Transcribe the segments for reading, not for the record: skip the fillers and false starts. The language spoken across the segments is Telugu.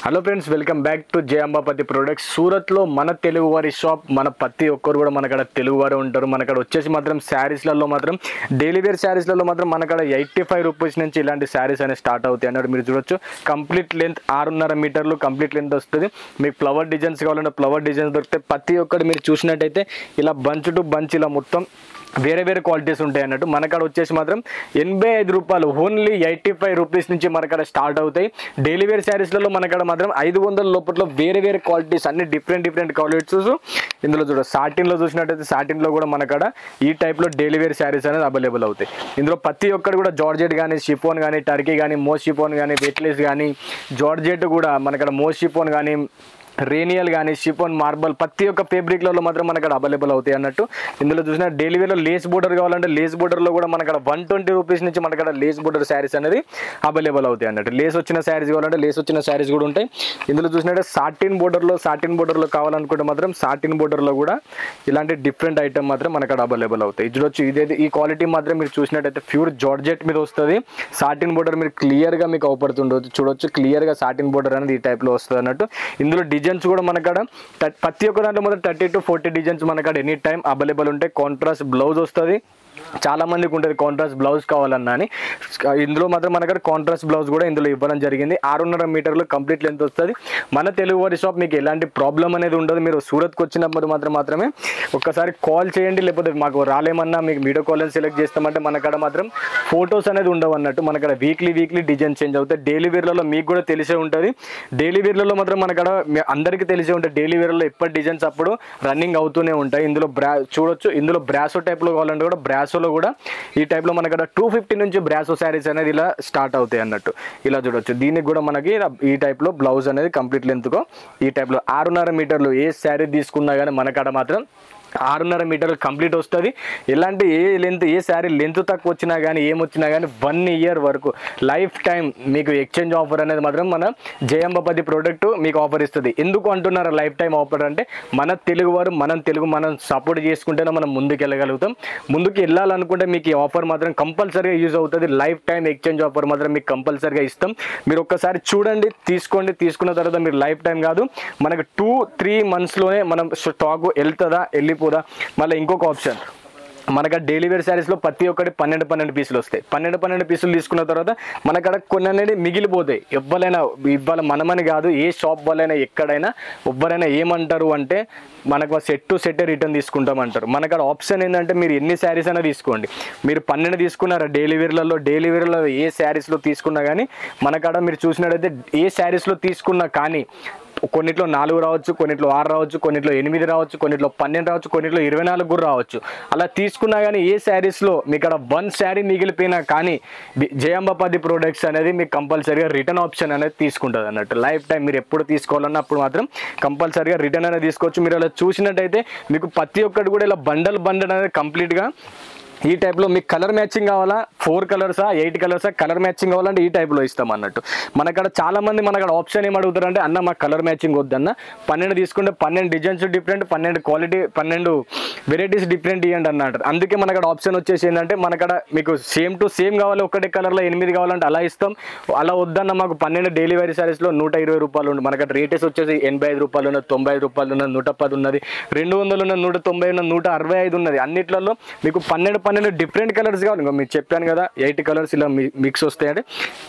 Hello friends, welcome back to జై అంబాపతి ప్రొడక్ట్స్. సూరత్లో మన తెలుగు వారి షాప్. మన ప్రతి ఒక్కరు కూడా మనకడ తెలుగు వారు ఉంటారు. మనకడ వచ్చేసి మాత్రం శారీస్లలో మాత్రం డైలీ వేర్ శారీస్లలో మాత్రం మనకడ 85 రూపీస్ నుంచి ఇలాంటి శారీస్ అనేవి స్టార్ట్ అవుతాయి అన్నట్టు. మీరు చూడొచ్చు, కంప్లీట్ లెంత్ 6.5 మీటర్లు కంప్లీట్ లెంత్ వస్తుంది. మీకు ఫ్లవర్ డిజైన్స్ కావాలంటే ఫ్లవర్ డిజైన్స్ దొరుకుతాయి. ప్రతి ఒక్కటి మీరు చూసినట్టయితే ఇలా బంచ్ టు బంచ్ ఇలా మొత్తం వేరే వేరే క్వాలిటీస్ ఉంటాయి అన్నట్టు. మనకాడ వచ్చేసి మాత్రం 85 రూపాయలు, ఓన్లీ 85 రూపీస్ నుంచి మనకాడ స్టార్ట్ అవుతాయి. డైలీ వేర్ శారీస్లలో మనకాడ మాత్రం 500 లోపట్లో వేరే వేరే క్వాలిటీస్ అన్ని డిఫరెంట్ క్వాలిటీస్. ఇందులో చూడ సాటిన్లో చూసినట్టయితే సాటిన్లో కూడా మనకాడ ఈ టైప్లో డైలీ వేర్ శారీస్ అనేది అవైలబుల్ అవుతాయి. ఇందులో ప్రతి ఒక్కరు కూడా జార్జెట్ కానీ, షిఫోన్ కానీ, టర్కీ కానీ, మోస్ షిఫోన్ కానీ, వెట్లెస్ కానీ, జార్జెట్ కూడా మనకాడ మోస్ షిఫోన్ కానీ, రేనియల్ కానీ, షిఫోన్, మార్బల్ ప్రతి ఒక్క ఫేబ్రిక్లలో మాత్రం మనకు అవైలబుల్ అవుతాయి అన్నట్టు. ఇందులో చూసిన డైలీ వేర్లో లేస్ బోర్డర్ కావాలంటే లేస్ బోర్డర్లో కూడా మనకు 120 రూపీస్ నుంచి మనకు లేస్ బోర్డర్ శారీస్ అనేది అవైలబుల్ అవుతాయి అన్నట్టు. లేస్ వచ్చిన శారీస్ కావాలంటే లేస్ వచ్చిన శారీస్ కూడా ఉంటాయి. ఇందులో చూసినట్టే సాటిన్ బోర్డర్లో కావాలనుకుంటే మాత్రం సాటిన్ బోర్డర్లో కూడా ఇలాంటి డిఫరెంట్ ఐటమ్ మాత్రం మనకు అవైలబుల్ అవుతాయి. చూడొచ్చు, ఇదైతే ఈ క్వాలిటీ మాత్రం మీరు చూసినట్టయితే ప్యూర్ జార్జెట్ మీద వస్తుంది. సాటిన్ బోర్డర్ మీరు క్లియర్గా మీకు అవపడుతుండవచ్చు. చూడొచ్చు, క్లియర్గా సాటిన్ బోర్డర్ అనేది ఈ టైప్లో వస్తుంది అన్నట్టు. ఇందులో డిజైన్స్ కూడా మనకాడ ప్రతి ఒక్క దాంట్లో మొత్తం 30 to 40 డిజైన్స్ మనకాడ ఎనీ టైం అవైలబుల్ ఉంటాయి. కాంట్రాస్ట్ బ్లౌజ్ వస్తుంది. చాలా మందికి ఉంటుంది కాంట్రాస్ట్ బ్లౌజ్ కావాలన్నా అని. ఇందులో మాత్రం మనకు కాంట్రాస్ట్ బ్లౌజ్ కూడా ఇందులో ఇవ్వడం జరిగింది. 6.5 మీటర్లు కంప్లీట్ లెంత్ వస్తుంది. మన తెలుగు వారి షాప్, మీకు ఎలాంటి ప్రాబ్లం అనేది ఉండదు. మీరు సూరత్కి వచ్చినప్పుడు మాత్రమే ఒక్కసారి కాల్ చేయండి. లేకపోతే మాకు రాలేమన్నా మీకు వీడియో కాల్ సెలెక్ట్ చేస్తామంటే మనకాడ మాత్రం ఫొటోస్ అనేది ఉండవు అన్నట్టు. మనకాడ వీక్లీ డిజైన్ చేంజ్ అవుతాయి. డైలీ వేర్లలో మీకు కూడా తెలిసే ఉంటుంది. డైలీ వేర్లలో మాత్రం మనకాడ అందరికీ తెలిసే ఉంటుంది. డైలీ వేర్లలో ఎప్పటి డిజైన్స్ అప్పుడు రన్నింగ్ అవుతూనే ఉంటాయి. ఇందులో చూడొచ్చు, ఇందులో బ్రాసో టైప్లో కావాలంటే కూడా బ్రాసోలో కూడా ఈ టైప్లో మనకు 250 నుంచి బ్రాసో శారీస్ అనేది ఇలా స్టార్ట్ అవుతాయి అన్నట్టు. ఇలా చూడొచ్చు, దీనికి కూడా మనకి ఈ టైప్లో బ్లౌజ్ అనేది కంప్లీట్ లెంత్గా ఈ టైప్లో 6.5 మీటర్లు ఏ శారీ తీసుకున్నా కానీ మనకాడ మాత్రం 6.5 మీటర్లు కంప్లీట్ వస్తుంది. ఎలాంటి ఏ శారీ లెంత్ తక్కువ వచ్చినా కానీ ఏమొచ్చినా కానీ 1 ఇయర్ వరకు లైఫ్ టైం మీకు ఎక్స్చేంజ్ ఆఫర్ అనేది మాత్రం మన జై అంబాపతి ప్రోడక్ట్ మీకు ఆఫర్ ఇస్తుంది. ఎందుకు అంటున్నారు లైఫ్ టైం ఆఫర్ అంటే, మన తెలుగు వారు మనం సపోర్ట్ చేసుకుంటేనే మనం ముందుకు వెళ్ళగలుగుతాం. ముందుకు వెళ్ళాలనుకుంటే మీకు ఈ ఆఫర్ మాత్రం కంపల్సరీగా యూజ్ అవుతుంది. లైఫ్ టైం ఎక్స్చేంజ్ ఆఫర్ మాత్రం మీకు కంపల్సరీగా ఇస్తాం. మీరు ఒక్కసారి చూడండి, తీసుకున్న తర్వాత మీరు లైఫ్ టైం కాదు, మనకు 2-3 మంత్స్లోనే మనం స్టాక్ వెళ్తుందా వెళ్ళిపోదా. మళ్ళీ ఇంకొక ఆప్షన్, మనకు డైలీ వేర్ శారీస్లో ప్రతి ఒక్కటి 12 పీసులు వస్తాయి. 12 పీసులు తీసుకున్న తర్వాత మనకడ కొన్ని అనేది మిగిలిపోతాయి. ఎవ్వరైనా ఇవాళ మనమని కాదు, ఏ షాప్ వాళ్ళైనా ఎక్కడైనా ఎవ్వరైనా ఏమంటారు అంటే మనకు సెట్ టు సెట్ రిటర్న్ తీసుకుంటామంటారు. మనకడ ఆప్షన్ ఏంటంటే మీరు ఎన్ని శారీస్ అయినా తీసుకోండి. మీరు 12 తీసుకున్నారా డైలీ వేర్లలో ఏ శారీస్లో తీసుకున్నా కానీ మనకడ మీరు చూసినట్టయితే ఏ శారీస్లో తీసుకున్నా కానీ కొన్నిట్లో 4 రావచ్చు, కొన్నిట్లో 6 రావచ్చు, కొన్నిట్లో 8 రావచ్చు, కొన్నిట్లో 12 రావచ్చు, కొన్నిట్లో 24 కూడా రావచ్చు. అలా తీసుకున్నా కానీ ఏ శారీస్లో మీకు ఇక్కడ 1 శారీ మిగిలిపోయినా కానీ జై అంబాపతి ప్రొడక్ట్స్ అనేది మీకు కంపల్సరీగా రిటర్న్ ఆప్షన్ అనేది తీసుకుంటుంది అన్నట్టు. లైఫ్ టైం మీరు ఎప్పుడు తీసుకోవాలన్నా అప్పుడు మాత్రం కంపల్సరీగా రిటర్న్ అనేది తీసుకోవచ్చు. మీరు అలా చూసినట్టయితే మీకు ప్రతి ఒక్కటి కూడా ఇలా బండల్ అనేది కంప్లీట్గా ఈ టైప్లో మీకు కలర్ మ్యాచింగ్ కావాలా, 4 కలర్సా 8 కలర్సా కలర్ మ్యాచింగ్ కావాలంటే ఈ టైప్లో ఇస్తాం అన్నట్టు. మనకడ చాలామంది మనకడ ఆప్షన్ ఏం అడుగుతారంటే, అన్న మాకు కలర్ మ్యాచింగ్ వద్దన్న, 12 తీసుకుంటే 12 designs different, 12 quality 12 varieties different ఇవ్వండి అన్నట్టు. అందుకే మనకడ ఆప్షన్ వచ్చేసి ఏంటంటే, మనకడ మీకు సేమ్ టు సేమ్ కావాలి, ఒకటే కలర్లో 8 కావాలంటే అలా ఇస్తాం. అలా వద్దన్న మాకు 12 డైలీ వేర్ శారీస్లో 120 రూపాయలు ఉంది. మనకడ రేటెస్ వచ్చేసి 85 రూపాయలు ఉన్నది, 95 రూపాయలు ఉన్నది, 110 ఉన్నది, 200 ఉన్నది, 190 ఉన్నది, 165 ఉన్నది. అన్నిట్లలో మీకు 12 డిఫరెంట్ కలర్స్ కావాలి. ఇంకా మీకు చెప్పాను కదా 8 కలర్స్ ఇలా మిక్స్ వస్తాయంటే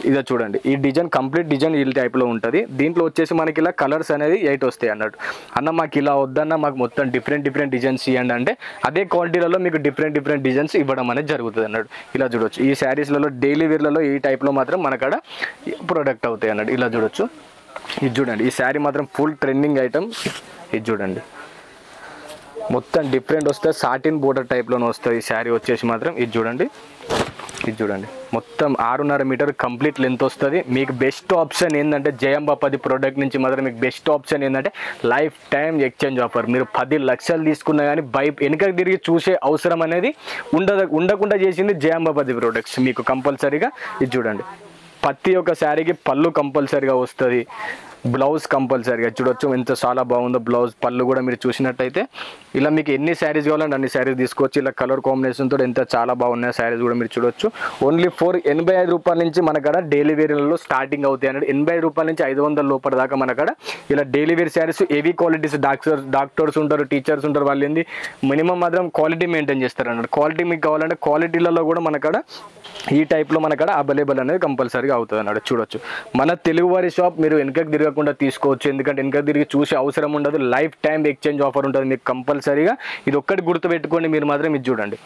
ఇదే చూడండి, ఈ డిజైన్ కంప్లీట్ డిజైన్ ఈ టైప్లో ఉంటుంది. దీంట్లో వచ్చేసి మనకి ఇలా కలర్స్ అనేది 8 వస్తాయి అన్నట్టు. అన్న మాకు ఇలా వద్దన్న, మాకు మొత్తం డిఫరెంట్ డిజైన్స్ ఇవ్వండి అంటే అదే క్వాలిటీలలో మీకు డిఫరెంట్ డిజైన్స్ ఇవ్వడం అనేది జరుగుతుంది అన్నట్టు. ఇలా చూడొచ్చు, ఈ శారీస్లలో డైలీ వేర్లలో ఈ టైప్లో మాత్రం మనకడ ప్రొడక్ట్ అవుతాయి అన్నట్టు. ఇలా చూడొచ్చు, ఇది చూడండి, ఈ శారీ మాత్రం ఫుల్ ట్రెండింగ్ ఐటమ్. ఇది చూడండి, మొత్తం డిఫరెంట్ వస్తుంది, సాటిన్ బోర్డర్ టైప్లోనే వస్తుంది ఈ శారీ వచ్చేసి మాత్రం. ఇది చూడండి, మొత్తం 6.5 మీటర్ కంప్లీట్ లెంత్ వస్తుంది. మీకు బెస్ట్ ఆప్షన్ ఏంటంటే జై అంబాపతి ప్రోడక్ట్ నుంచి మాత్రం మీకు బెస్ట్ ఆప్షన్ ఏంటంటే లైఫ్ టైం ఎక్స్చేంజ్ ఆఫర్. మీరు 10 లక్షలు తీసుకున్నా కానీ వెనుకకు తిరిగి చూసే అవసరం అనేది ఉండకుండా చేసింది జై అంబాపతి ప్రోడక్ట్స్ మీకు కంపల్సరీగా. ఇది చూడండి, ప్రతి ఒక్క శారీకి పళ్ళు కంపల్సరీగా వస్తుంది. బ్లౌజ్ కంపల్సరీగా చూడొచ్చు ఎంత చాలా బాగుందో బ్లౌజ్. పళ్ళు కూడా మీరు చూసినట్టయితే ఇలా మీకు ఎన్ని శారీస్ కావాలంటే అన్ని శారీస్ తీసుకోవచ్చు. ఇలా కలర్ కాంబినేషన్తో ఎంత చాలా బాగున్నాయి శారీస్ కూడా మీరు చూడొచ్చు. ఓన్లీ 85 రూపాయల నుంచి మనకడ డైలీ వేర్లలో స్టార్టింగ్ అవుతాయి అన్నట్టు. 85 రూపాయల నుంచి 500 లోపల దాకా మనకడ ఇలా daily wear saris heavy qualities. Doctors ఉంటారు, టీచర్స్ ఉంటారు, వాళ్ళు ఏంది మినిమం మాత్రం క్వాలిటీ మెయింటైన్ చేస్తారు అన్నట్టు. క్వాలిటీ మీకు కావాలంటే క్వాలిటీలలో కూడా మనకడ ఈ టైప్లో మనకడ అవైలబుల్ అనేది కంపల్సరీగా అవుతుంది అన్నట్టు. చూడొచ్చు మన తెలుగువారి షాప్. మీరు వెనకకి తిరగకుండా తీసుకోవచ్చు, ఎందుకంటే వెనక తిరిగి చూసే అవసరం ఉండదు. లైఫ్ టైం ఎక్స్చేంజ్ ఆఫర్ ఉంటుంది మీకు కంపల్సరీగా. ఇది ఒక్కటి గుర్తుపెట్టుకోండి మీరు మాత్రం. ఇది చూడండి,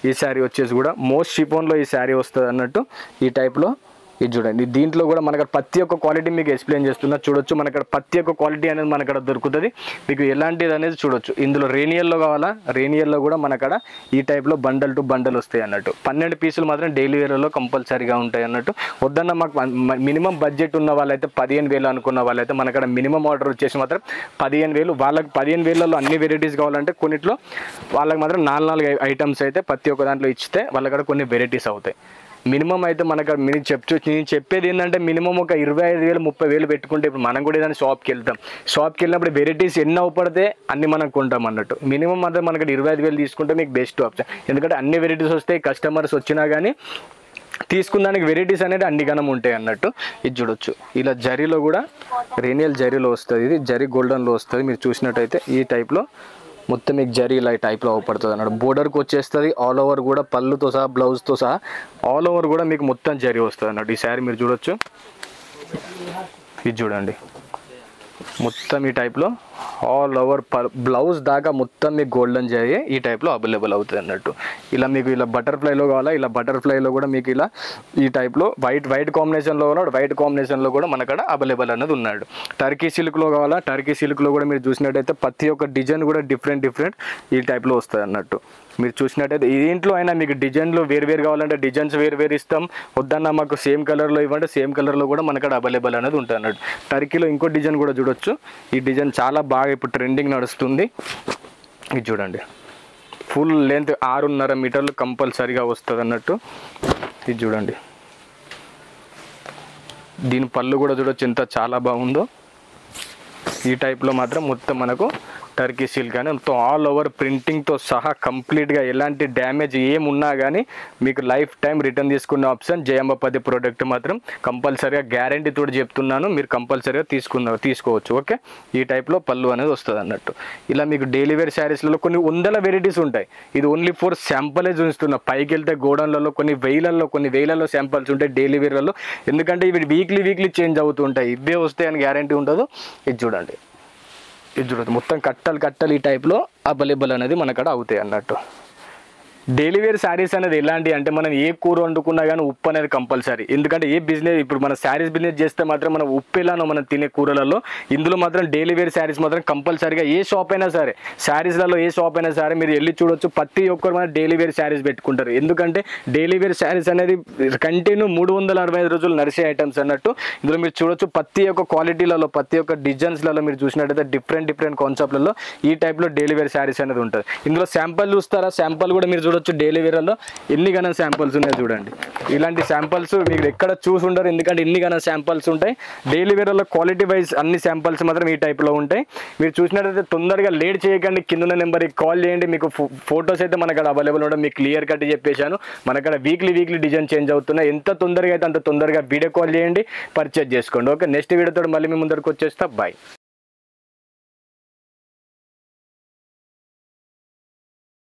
ఈ శారీ వచ్చేసి కూడా మోస్ట్ షిఫాన్లో ఈ శారీ వస్తుంది అన్నట్టు. ఈ టైప్లో ఇది చూడండి. దీంట్లో కూడా మనకు ప్రతి ఒక్క క్వాలిటీ మీకు ఎక్స్ప్లెయిన్ చేస్తున్నా. చూడొచ్చు మనక్కడ ప్రతి ఒక్క క్వాలిటీ అనేది మనకడ దొరుకుతుంది. మీకు ఎలాంటిది అనేది చూడొచ్చు. ఇందులో రేనియల్లో కావాలా, రేనియల్లో కూడా మనకడ ఈ టైప్లో బండల్ టు బండల్ వస్తాయి అన్నట్టు. 12 పీసులు మాత్రం డైలీ వేర్లో కంపల్సరీగా ఉంటాయి అన్నట్టు. వద్దన్న మాకు మినిమం బడ్జెట్ ఉన్న వాళ్ళైతే 15,000 అనుకున్న వాళ్ళైతే మనకడ మినిమం ఆర్డర్ వచ్చేసి మాత్రం 15,000. వాళ్ళకి 15,000లో అన్ని వెరైటీస్ కావాలంటే కొన్నిట్లో వాళ్ళకి మాత్రం 4 ఐటమ్స్ అయితే ప్రతి ఒక్క దాంట్లో ఇచ్చితే వాళ్ళకడ కొన్ని వెరైటీస్ అవుతాయి. మినిమం అయితే మనకు నేను చెప్పేది ఏంటంటే మినిమం ఒక 25,000 30,000 పెట్టుకుంటే ఇప్పుడు మనం కూడా ఏదైనా షాప్కి వెళ్తాం. షాప్కి వెళ్ళినప్పుడు వెరైటీస్ ఎన్ని అవపడితే అన్ని మనం కొంటాం అన్నట్టు. మినిమం మాత్రం మనకి 25,000 తీసుకుంటే మీకు బెస్ట్ ఆప్షన్. ఎందుకంటే అన్ని వెరైటీస్ వస్తాయి. కస్టమర్స్ వచ్చినా కానీ తీసుకున్నానికి వెరైటీస్ అనేది అన్ని గణం ఉంటాయి అన్నట్టు. ఇది చూడొచ్చు. ఇలా జరీలో కూడా రేనియల్ జరీలో వస్తుంది. ఇది జరీ గోల్డెన్లో వస్తుంది. మీరు చూసినట్టయితే ఈ టైప్లో మొత్తం మీకు జరీ ఇలా టైప్లో అవపడుతుంది అన్నట్టు. బోర్డర్కి వచ్చేస్తుంది. ఆల్ ఓవర్ కూడా పళ్ళుతో సహా బ్లౌజ్తో సహా ఆల్ ఓవర్ కూడా మీకు మొత్తం జరీ వస్తుంది అన్నట్టు. ఈ శారీ మీరు చూడొచ్చు. ఇది చూడండి, మొత్తం ఈ టైప్లో ఆల్ ఓవర్ బ్లౌజ్ దాకా మొత్తం మీకు గోల్డెన్ జరీ ఈ టైప్లో అవైలబుల్ అవుతుంది అన్నట్టు. ఇలా మీకు ఇలా బటర్ఫ్లైలో కావాలా, ఇలా బటర్ఫ్లైలో కూడా మీకు ఇలా ఈ టైప్లో వైట్ కాంబినేషన్లో కావాలా, వైట్ కాంబినేషన్లో కూడా మనకడ అవైలబుల్ అనేది ఉన్నాడు. టర్కీ సిల్క్లో కావాలా, టర్కీ సిల్క్లో కూడా మీరు చూసినట్టయితే ప్రతి ఒక్క డిజైన్ కూడా డిఫరెంట్ ఈ టైప్లో వస్తుంది అన్నట్టు. మీరు చూసినట్టయితే దీంట్లో అయినా మీకు డిజైన్లో వేరు కావాలంటే డిజైన్స్ వేరు ఇస్తాం. వద్దన్నా మాకు సేమ్ కలర్లో ఇవ్వండి, సేమ్ కలర్లో కూడా మనకడ అవైలబుల్ అనేది ఉంటుంది అన్నట్టు. టర్కీలో ఇంకో డిజైన్ కూడా చూడొచ్చు. ఈ డిజైన్ చాలా బాగా ఇప్పుడు ట్రెండింగ్ నడుస్తుంది. ఇది చూడండి, ఫుల్ లెంత్ 6.5 మీటర్లు కంపల్సరీగా వస్తుంది అన్నట్టు. ఇది చూడండి, దీని పళ్ళు కూడా చూడొచ్చు ఎంత చాలా బాగుందో. ఈ టైప్లో మాత్రం మొత్తం మనకు టర్కీ సిల్క్ అని మొత్తం ఆల్ ఓవర్ ప్రింటింగ్తో సహా కంప్లీట్గా ఎలాంటి డ్యామేజ్ ఏమున్నా కానీ మీకు లైఫ్ టైం రిటర్న్ తీసుకునే ఆప్షన్ జయాంబపతి ప్రోడక్ట్ మాత్రం కంపల్సరీగా గ్యారంటీతో చెప్తున్నాను. మీరు కంపల్సరీగా తీసుకోవచ్చు. ఓకే, ఈ టైప్లో పళ్ళు అనేది వస్తుంది అన్నట్టు. ఇలా మీకు డైలీ వేర్ శారీస్లలో కొన్ని 100 వెరైటీస్ ఉంటాయి. ఇది ఓన్లీ ఫర్ శాంపులే చూపిస్తున్నా. పైకి వెళ్తే గోడౌన్లలో కొన్ని వేలలో శాంపుల్స్ ఉంటాయి డైలీ వేర్లలో. ఎందుకంటే ఇవి వీక్లీ చేంజ్ అవుతుంటాయి. ఇవే వస్తాయని గ్యారంటీ ఉండదు. ఇది చూడండి, మొత్తం కట్టలు ఈ టైప్లో అవైలబుల్ అనేది మనకడ అవుతాయి అన్నట్టు. డైలీ వేర్ శారీస్ అనేది ఎలాంటి అంటే మనం ఏ కూర వండుకున్నా కానీ ఉప్పు అనేది కంపల్సరీ. ఎందుకంటే ఏ బిజినెస్ ఇప్పుడు మన శారీస్ బిజినెస్ చేస్తే మాత్రం మనం ఉప్పు ఎలానో మనం తినే కూరలలో ఇందులో మాత్రం డైలీ వేర్ శారీస్ మాత్రం కంపల్సరీగా ఏ షాప్ అయినా సరే శారీస్లలో ఏ షాప్ అయినా సరే మీరు వెళ్ళి చూడొచ్చు. ప్రతి ఒక్కరు మన డైలీ వేర్ శారీస్ పెట్టుకుంటారు. ఎందుకంటే డైలీ వేర్ శారీస్ అనేది కంటిన్యూ 365 రోజులు నడిచే ఐటమ్స్ అన్నట్టు. ఇందులో మీరు చూడొచ్చు ప్రతి ఒక్క క్వాలిటీలలో ప్రతి ఒక్క డిజైన్స్లలో మీరు చూసినట్టయితే డిఫరెంట్ కాన్సెప్ట్లలో ఈ టైప్లో డైలీ వేర్ శారీస్ అనేది ఉంటుంది. ఇందులో శాంపుల్ చూస్తారా, శాంపుల్ కూడా మీరు చూడొచ్చు. డైలీ వేర్లో ఎన్ని గణం శాంపుల్స్ ఉన్నాయి చూడండి. ఇలాంటి శాంపుల్స్ మీరు ఎక్కడ చూసి ఉండరు, ఎందుకంటే ఎన్ని గణం శాంపుల్స్ ఉంటాయి. డైలీ వేర్లో క్వాలిటీ వైజ్ అన్ని శాంపుల్స్ మాత్రం ఈ టైప్లో ఉంటాయి. మీరు చూసినట్టయితే తొందరగా లేట్ చేయకండి. కింద నెంబర్కి కాల్ చేయండి. మీకు ఫొటోస్ అయితే మనకు అవైలబుల్ ఉండవు. మీకు క్లియర్ కట్ చెప్పేశాను. మనకడ వీక్లీ డిజైన్ చేంజ్ అవుతున్నాయి. ఎంత తొందరగా అయితే అంత తొందరగా వీడియో కాల్ చేయండి, పర్చేజ్ చేసుకోండి. ఓకే, నెక్స్ట్ వీడియోతో మళ్ళీ మీ ముందరికి వచ్చేస్తా. బాయ్.